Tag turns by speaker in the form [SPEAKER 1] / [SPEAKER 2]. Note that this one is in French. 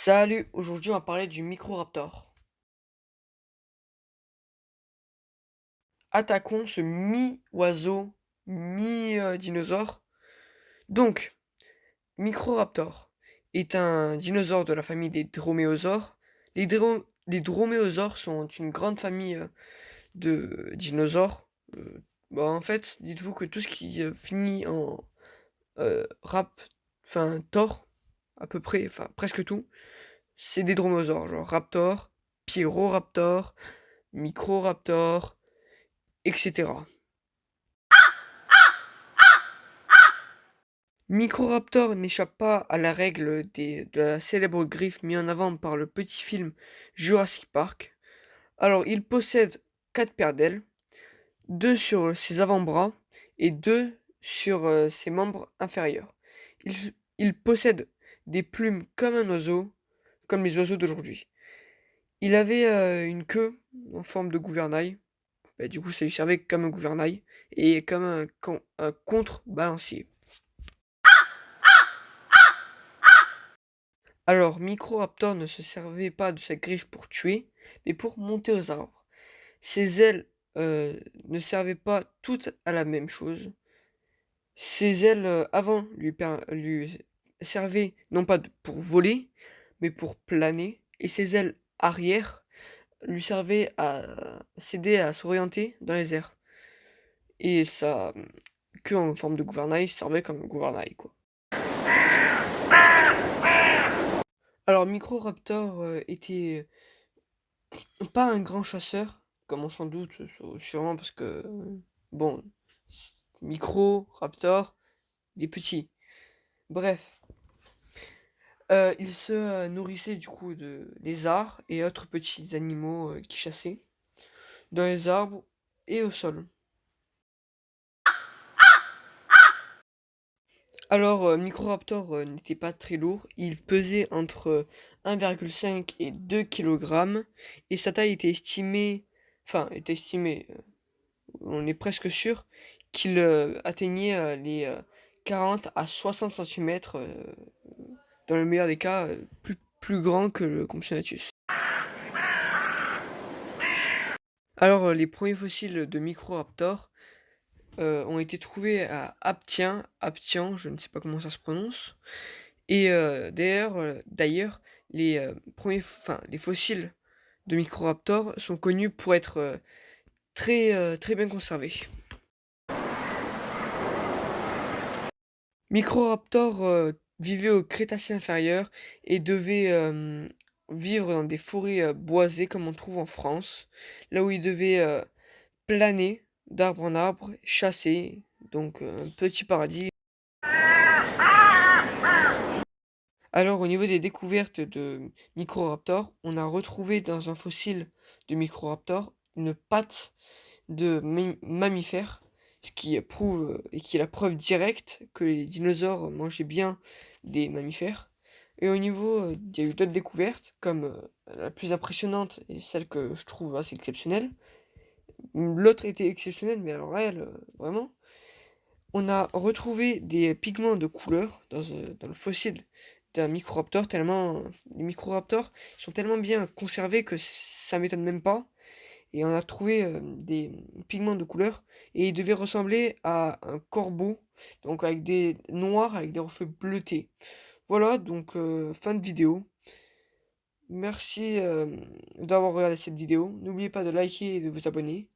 [SPEAKER 1] Salut, aujourd'hui on va parler du Microraptor. Attaquons ce mi-oiseau, mi-dinosaure. Donc, Microraptor est un dinosaure de la famille des droméosaures. Les droméosaures sont une grande famille de dinosaures. En fait, dites-vous que tout ce qui finit en tor, à peu près, enfin presque tout, c'est des droméosaures, genre Raptor, Pyroraptor, Microraptor, etc. Microraptor n'échappe pas à la règle de la célèbre griffe mise en avant par le petit film Jurassic Park. Alors, il possède 4 paires d'ailes, 2 sur ses avant-bras et 2 sur ses membres inférieurs. Il, il possède des plumes comme un oiseau, comme les oiseaux d'aujourd'hui. Il avait une queue en forme de gouvernail. Bah, du coup, ça lui servait comme un gouvernail et comme un contrebalancier. Alors, Microraptor ne se servait pas de sa griffe pour tuer, mais pour monter aux arbres. Ses ailes ne servaient pas toutes à la même chose. Ses ailes avant lui servaient non pas pour voler, mais pour planer, et ses ailes arrière lui servaient à s'aider à s'orienter dans les airs. Et sa queue en forme de gouvernail servait comme un gouvernail, quoi. Alors, Microraptor était pas un grand chasseur, comme on s'en doute, sûrement parce que, bon, Microraptor, il est petit. Bref, il se nourrissait du coup de lézards et autres petits animaux qui chassaient dans les arbres et au sol. Alors, Microraptor n'était pas très lourd, il pesait entre 1,5 et 2 kg et sa taille était estimée, on est presque sûr qu'il atteignait les 40 à 60 centimètres, dans le meilleur des cas, plus grand que le Compsognathus. Alors, les premiers fossiles de Microraptor ont été trouvés à Aptian, je ne sais pas comment ça se prononce. Et d'ailleurs, les fossiles de Microraptor sont connus pour être très bien conservés. Microraptor vivait au Crétacé inférieur et devait vivre dans des forêts boisées comme on trouve en France, là où il devait planer d'arbre en arbre, chasser, donc un petit paradis. Alors au niveau des découvertes de Microraptor, on a retrouvé dans un fossile de Microraptor une patte de mammifère, ce qui prouve et qui est la preuve directe que les dinosaures mangeaient bien des mammifères. Et au niveau, il y a eu d'autres découvertes, comme la plus impressionnante et celle que je trouve assez exceptionnelle. L'autre était exceptionnelle, mais alors elle, vraiment. On a retrouvé des pigments de couleur dans le fossile d'un Microraptor, tellement les Microraptors sont tellement bien conservés que ça m'étonne même pas. Et on a trouvé des pigments de couleur et ils devaient ressembler à un corbeau, donc avec des noirs avec des reflets bleutés. Voilà, donc fin de vidéo. Merci d'avoir regardé cette vidéo. N'oubliez pas de liker et de vous abonner.